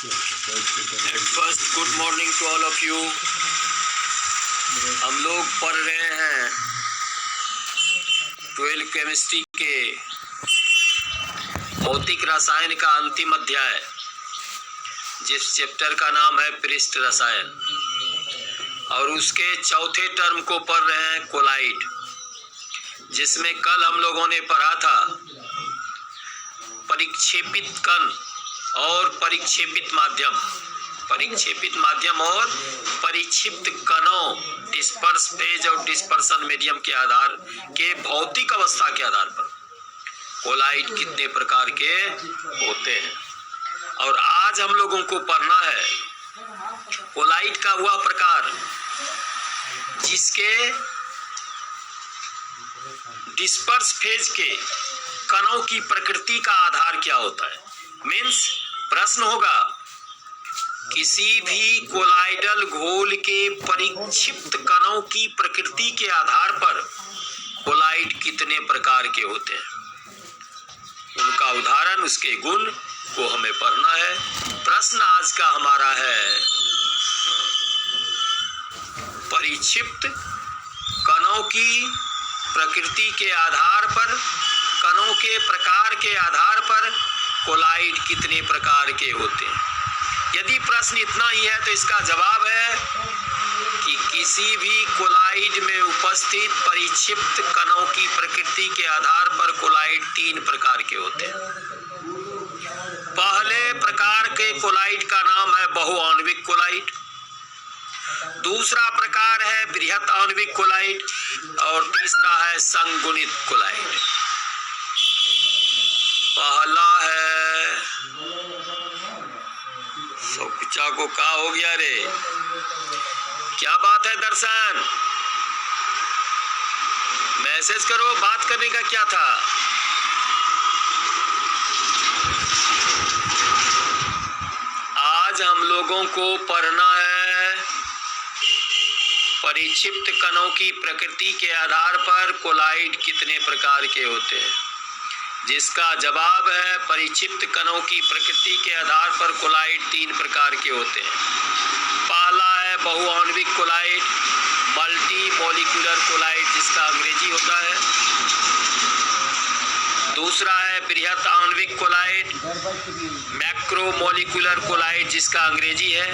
First good morning to all of you. हम लोग पढ़ रहे हैं 12 केमिस्ट्री के भौतिक रसायन का अंतिम अध्याय, जिस चैप्टर का नाम है पृष्ठ रसायन, और उसके चौथे टर्म को पढ़ रहे हैं कोलाइड, जिसमें कल हम लोगों ने पढ़ा था परिक्षेपित कण और परिक्षेपित माध्यम और परिक्षिप्त कणों, डिस्पर्स फेज और डिस्पर्सन मीडियम के आधार के भौतिक अवस्था के आधार पर कोलाइड कितने प्रकार के होते हैं। और आज हम लोगों को पढ़ना है कोलाइड का वह प्रकार जिसके डिस्पर्स फेज के कणों की प्रकृति का आधार क्या होता है। मीन्स प्रश्न होगा किसी भी कोलाइडल घोल के परिक्षिप्त कणों की प्रकृति के आधार पर कोलाइड कितने प्रकार के होते हैं, उनका उदाहरण, उसके गुण को हमें पढ़ना है। प्रश्न आज का हमारा है परिक्षिप्त कणों की प्रकृति के आधार पर, कणों के प्रकार के आधार पर कोलाइड कितने प्रकार के होते हैं। यदि प्रश्न इतना ही है तो इसका जवाब है कि किसी भी कोलाइड में उपस्थित परिक्षिप्त कणों की प्रकृति के आधार पर कोलाइड 3 प्रकार के होते हैं। पहले प्रकार के कोलाइड का नाम है बहुआण्विक कोलाइड, दूसरा प्रकार है बृहत आणविक कोलाइड और तीसरा है संगुणित कोलाइड। पहला है सौकुचा को क्या हो गया रे, क्या बात है दर्शन, मैसेज करो, बात करने का क्या था। आज हम लोगों को पढ़ना है परिक्षिप्त कणों की प्रकृति के आधार पर कोलाइड कितने प्रकार के होते हैं, जिसका जवाब है परिक्षिप्त कणों की प्रकृति के आधार पर कोलाइड 3 प्रकार के होते हैं। पहला है बहुआण्विक कोलाइड, मल्टी मॉलिक्यूलर कोलाइड जिसका अंग्रेजी होता है। दूसरा है बृहत आणविक कोलाइड, मैक्रो मॉलिक्यूलर कोलाइड जिसका अंग्रेजी है।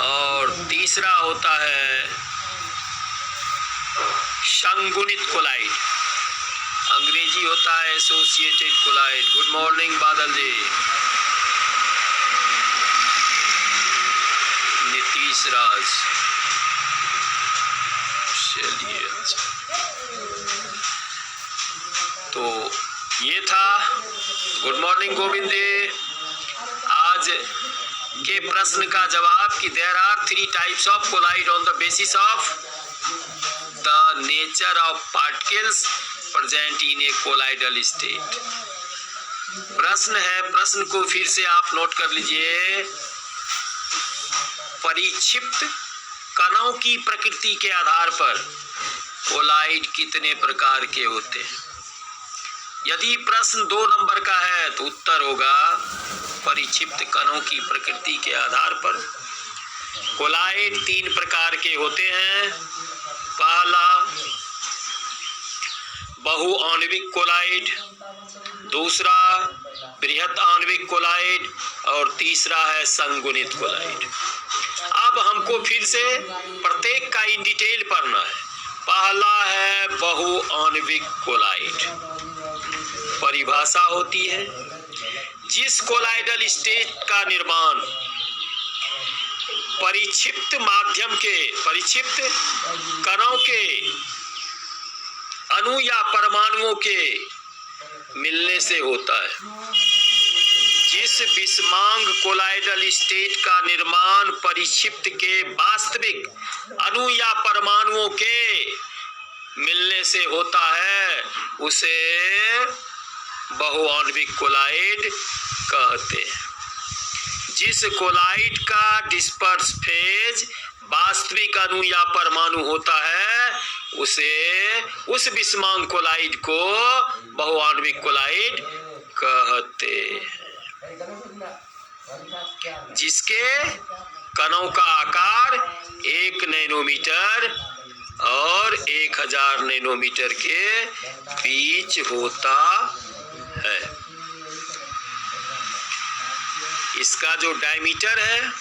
और तीसरा होता है संगुणित कोलाइड, अंग्रेजी होता है एसोसिएटेड कोलाइड। गुड मॉर्निंग बादल जी, नीतीश राज, चलिए तो ये था। Good morning Govind ji. आज के प्रश्न का जवाब कि there are 3 types of colloid on the basis of the nature of particles present in a colloidal state. प्रश्न है, प्रश्न को फिर से आप नोट कर लीजिए। परिक्षिप्त कणों की प्रकृति के आधार पर कोलाइड कितने प्रकार के होते हैं। यदि प्रश्न 2 नंबर का है तो उत्तर होगा परिक्षिप्त कणों की प्रकृति के आधार पर कोलाइड 3 प्रकार के होते हैं। पहला बहुआण्विक कोलाइड, दूसरा बृहत आणविक कोलाइड और तीसरा है संगुणित कोलाइड। अब हमको फिर से प्रत्येक का इन डिटेल पढ़ना है। पहला है बहुआण्विक कोलाइड। परिभाषा होती है जिस कोलाइडल स्टेट का निर्माण परिक्षिप्त माध्यम के, परिक्षिप्त कणों के अणु या परमाणुओं के मिलने से होता है। जिस विषमांग कोलाइडल स्टेट का निर्माण परिक्षिप्त के वास्तविक अणु या परमाणुओं के मिलने से होता है उसे बहुआण्विक कोलाइड कहते हैं। जिस कोलाइड का डिस्पर्स फेज वास्तविक अणु या परमाणु होता है उसे, उस विषमांग कोलाइड को बहुआण्विक कोलाइड कहते हैं। जिसके कणों का आकार 1 नैनोमीटर और 1000 नैनोमीटर के बीच होता है। इसका जो डायमीटर है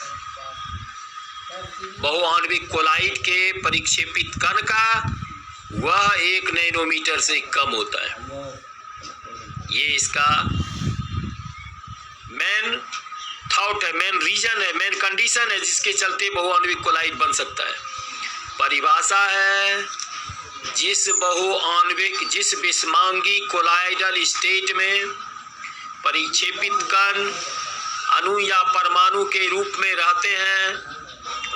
बहुआण्विक कोलाइड के परिक्षेपित कण का, वह 1 नैनोमीटर से कम होता है। ये इसका मेन थॉट है, मेन रीजन है, मेन कंडीशन है जिसके चलते बहुआण्विक कोलाइड बन सकता है। परिभाषा है, जिस विषमांगी कोलाइडल स्टेट में परिक्षेपित कण अणु या परमाणु के रूप में रहते हैं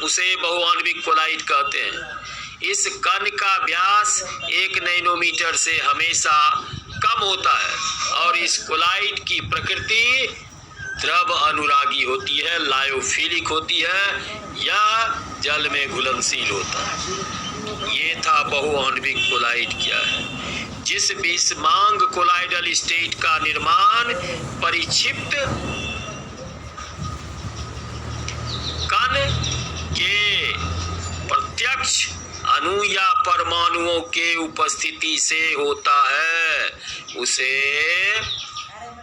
उसे बहुआण्विक कोलाइड कहते हैं। इस कण का व्यास 1 नैनोमीटर से हमेशा कम होता है और इस कोलाइड की प्रकृति द्रव अनुरागी होती है, लायोफिलिक होती है या जल में घुलनशील होता है। ये था बहुआण्विक कोलाइड क्या है। जिस विषमांग कोलाइडल स्टेट का निर्माण परिक्षिप्त कण के प्रत्यक्ष अणु या परमाणुओं के उपस्थिति से होता है उसे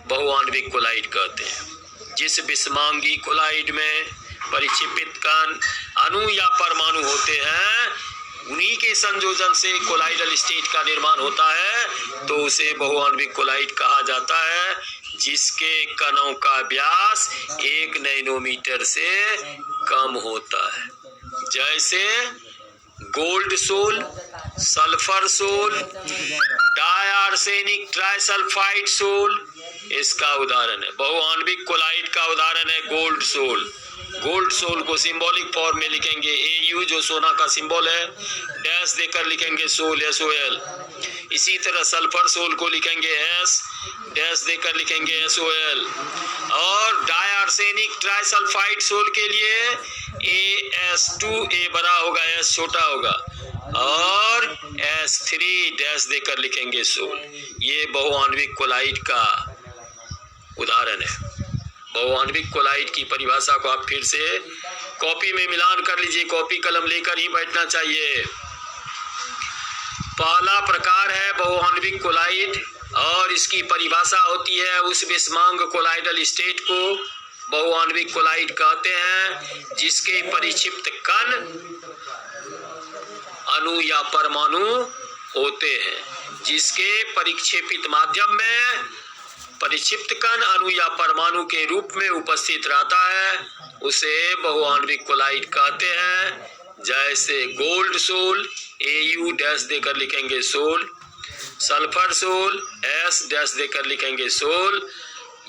बहुआण्विक कोलाइड कहते हैं। जिस विषमांगी कोलाइड में परिक्षेपित कण अणु या परमाणु होते हैं, उन्हीं के संयोजन से कोलाइडल स्टेट का निर्माण होता है, तो उसे बहुआण्विक कोलाइड कहा जाता है, जिसके कणों का व्यास 1 नैनोमीटर से कम होता है। जैसे gold sol, sulphur sol, diarsenic trisulphide sol इसका उदाहरण है। बहुआण्विक कोलाइड का उदाहरण है गोल्ड सोल। गोल्ड सोल को सिंबॉलिक फॉर्म में लिखेंगे Au, जो सोना का सिंबल है, डैश देकर लिखेंगे सोल, SOL। इसी तरह सल्फर सोल को लिखेंगे S, डैश देकर लिखेंगे SOL। और डायआर्सेनिक ट्राइसल्फाइड सोल के लिए AS2, A बड़ा होगा, S छोटा होगा, और S3 डैश देकर लिखेंगे सोल। ये बहुआण्विक कोलाइड का उदाहरण है। बहुआण्विक कोलाइड की परिभाषा को आप फिर से कॉपी में मिलान कर लीजिए, कॉपी कलम लेकर ही बैठना चाहिए। पहला प्रकार है बहुआण्विक कोलाइड और इसकी परिभाषा होती है, उस विषमांग कोलाइडल स्टेट को बहुआण्विक कोलाइड कहते हैं जिसके परिक्षिप्त कण अणु या परमाणु होते हैं। जिसके परिक्षेपित माध्यम में परिक्षिप्त कण अणु या परमाणु के रूप में उपस्थित रहता है उसे बहुआण्विक कोलाइड कहते हैं। जैसे गोल्ड सोल, Au डैश देकर लिखेंगे sol, sulphur sol, S dash देकर लिखेंगे सोल,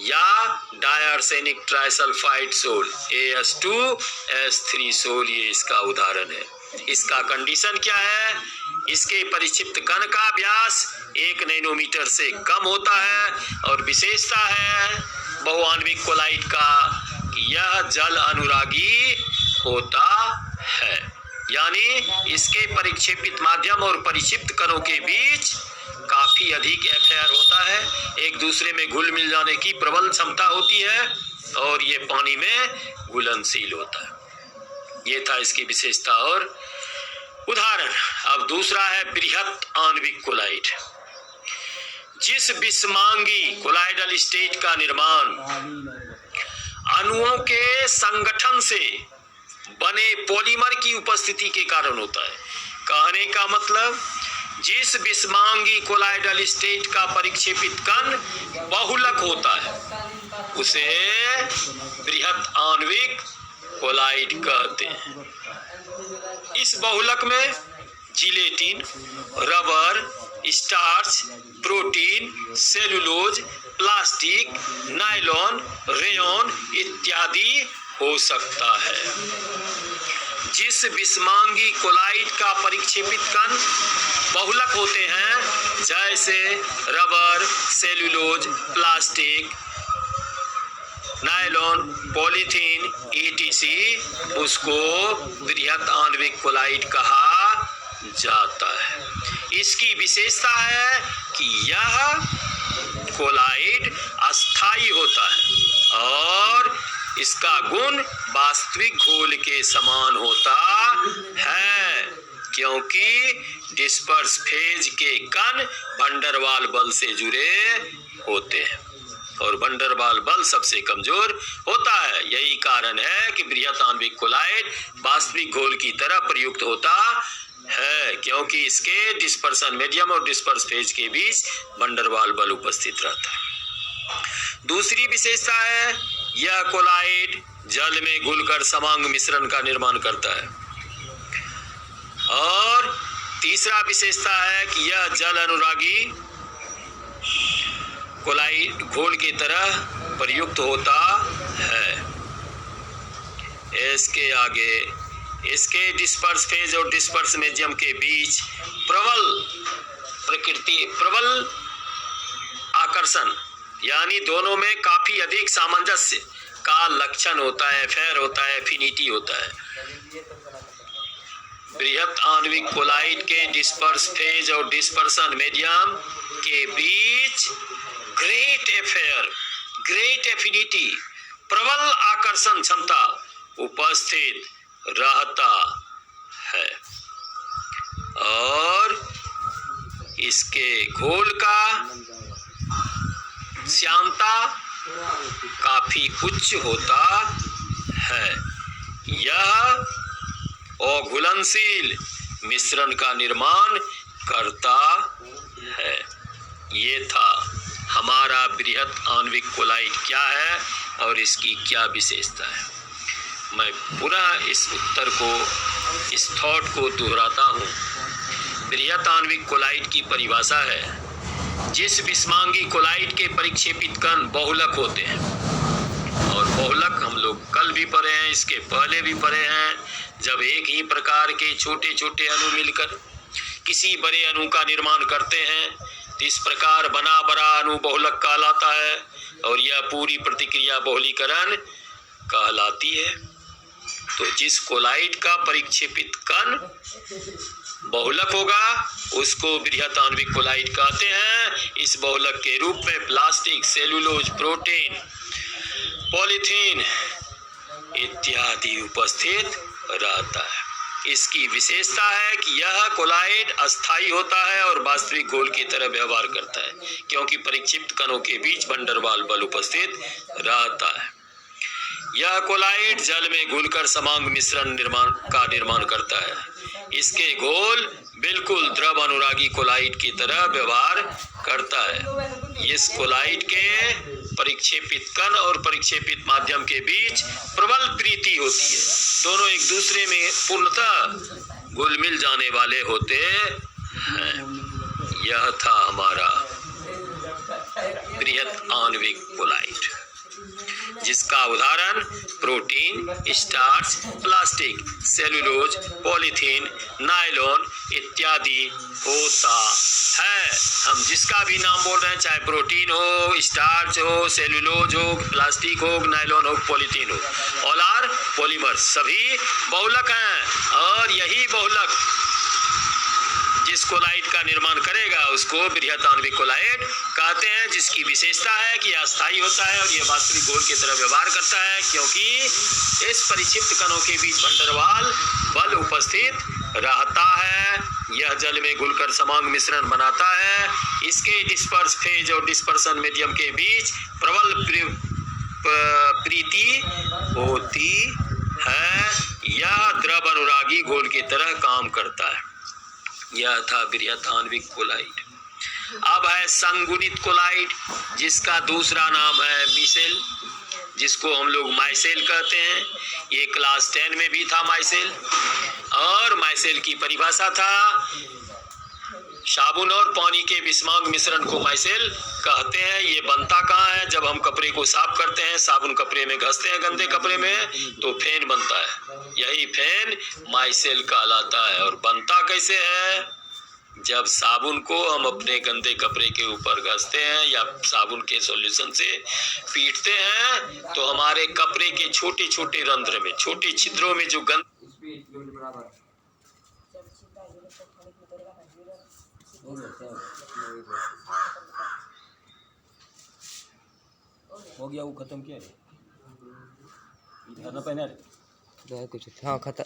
या डायआर्सेनिक ट्राइसल्फाइड सोल, AS2S3 सोल, ये इसका उदाहरण है। इसका कंडीशन क्या है? इसके परिक्षिप्त कण का व्यास 1 नैनोमीटर से कम होता है और विशेषता है बहुआण्विक कोलाइड का कि यह जल अनुरागी होता है, यानी इसके परिक्षेपित माध्यम और परिक्षिप्त कणों के बीच काफी अधिक अफेयर होता है, एक दूसरे में घुल मिल जाने की प्रबल क्षमता होती है और ये पानी में घुलनशील होता है। ये था इसकी विशेषता और उदाहरण। अब दूसरा है बृहत आणविक कोलाइड। जिस विषमांगी कोलाइडल स्टेट का निर्माण अणुओं के संगठन से बने पॉलीमर की उपस्थिति के कारण होता है। कहने का मतलब, जिस विषमांगी कोलाइडल स्टेट का परिक्षेपित कण बहुलक होता है उसे बृहत आणविक कोलाइड कहते हैं। इस बहुलक में gelatin, rubber, starch, protein, cellulose, plastic, nylon, rayon इत्यादि हो सकता है। जिस विषमांगी कोलाइड का परिक्षेपित कण बहुलक होते हैं, जैसे rubber, cellulose, plastic, nylon, polythene ETC, उसको बृहत आणविक कोलाइड कहा जाता है। इसकी विशेषता है कि यह कोलाइड अस्थायी होता है और इस इसका गुण वास्तविक घोल के समान होता है, क्योंकि डिस्पर्स फेज के कण वंडरवाल बल से जुड़े होते हैं और वंडरवाल बल सबसे कमजोर होता है। यही कारण है कि बृहत आणविक कोलाइड वास्तविक घोल की तरह प्रयुक्त होता है, क्योंकि इसके डिस्पर्सन मीडियम और डिस्पर्स फेज के बीच वंडरवाल बल उपस्थित रहता है। दूसरी विशेषता है, यह कोलाइड जल में घुलकर समांग मिश्रण का निर्माण करता है। और तीसरा विशेषता है कि यह जल अनुरागी कोलाइड घोल की तरह प्रयुक्त होता है। इसके आगे इसके डिस्पर्स फेज और डिस्पर्स मीडियम के बीच प्रबल आकर्षण यानी दोनों में काफी अधिक सामंजस्य का लक्षण होता है, फेयर होता है, एफिनिटी होता है। बृहत आणविक कोलाइड के डिस्पर्स फेज और डिस्पर्सन मीडियम के बीच ग्रेट अफेयर, ग्रेट एफिनिटी, प्रबल आकर्षण क्षमता उपस्थित रहता है और इसके घोल का श्यानता काफी उच्च होता है। यह अघुलनशील मिश्रण का निर्माण करता है। ये था हमारा बृहत आणविक कोलाइड क्या है और इसकी क्या विशेषता है। मैं पुनः इस उत्तर को, इस थॉट को दोहराता हूँ। बृहत आणविक कोलाइड की परिभाषा है, जिस विषमांगी कोलाइड के परिक्षेपित कण बहुलक होते हैं, और बहुलक हम लोग कल भी पढ़े हैं, इसके पहले भी पढ़े हैं, जब एक ही प्रकार के छोटे छोटे अणु मिलकर किसी बड़े अणु का निर्माण करते हैं तो इस प्रकार बना बड़ा अणु बहुलक कहलाता है और यह पूरी प्रतिक्रिया बहुलीकरण कहलाती है। तो जिस कोलाइड का परिक्षेपित कण बहुलक होगा उसको बृहत आणविक कोलाइड कहते हैं। इस बहुलक के रूप में प्लास्टिक, सेलुलोज, प्रोटीन, पॉलीथीन इत्यादि उपस्थित रहता है। इसकी विशेषता है कि यह कोलाइड अस्थायी होता है और वास्तविक घोल की तरह व्यवहार करता है, क्योंकि परिक्षिप्त कणों के बीच वंडरवाल बल उपस्थित रहता है। यह कोलाइड जल में घुलकर समांग मिश्रण निर्माण करता है। इसके घोल बिल्कुल द्रव अनुरागी कोलाइड की तरह व्यवहार करता है। इस कोलाइड के परिक्षेपित कण और परिक्षेपित माध्यम के बीच प्रबल प्रीति होती है। दोनों एक दूसरे में पूर्णतः घुल मिल जाने वाले होते हैं। यह था हमारा बृहत आणविक कोलाइड, जिसका उदाहरण protein, starch, plastic, cellulose, polythene, nylon इत्यादि होता है। हम जिसका भी नाम बोल रहे हैं, चाहे प्रोटीन हो, स्टार्च हो, सेलुलोज हो, प्लास्टिक हो, नायलॉन हो, पॉलीथीन हो, ऑल आर पॉलीमर, सभी बहुलक हैं। और यही बहुलक जिस कोलाइड का निर्माण करेगा उसको बृहत आणविक कोलाइड कहते हैं, जिसकी विशेषता है कि यह अस्थायी होता है और यह वास्तविक घोल की तरह व्यवहार करता है, क्योंकि इस परिक्षिप्त कणों के बीच वंडरवाल बल उपस्थित रहता है। यह जल में घुलकर समांग मिश्रण बनाता है। इसके डिस्पर्स फेज और डिस्पर्सन मीडियम के बीच प्रबल प्रीति होती है। यह द्रव अनुरागी घोल की तरह काम करता है। यह था बृहत आणविक कोलाइड। अब है संगुणित कोलाइड, जिसका दूसरा नाम है मिसेल, जिसको हम लोग माइसेल कहते हैं। ये क्लास 10 में भी था माइसेल। और माइसेल की परिभाषा था, साबुन और पानी के विषमांग मिश्रण को माइसेल कहते हैं। ये बनता कहाँ है? जब हम कपड़े को साफ करते हैं, साबुन कपड़े में घसते हैं गंदे कपड़े में, तो फेन बनता है। यही फेन माइसेल कहलाता है। और बनता कैसे है? जब साबुन को हम अपने गंदे कपड़े के ऊपर घसते हैं या साबुन के सॉल्यूशन से पीटते हैं, तो हमारे कपड़े के छोटे छोटे रंध्र में, छोटे छिद्रों में जो गंद हो गया, वो खत्म किया रे। कुछ हाँ खतर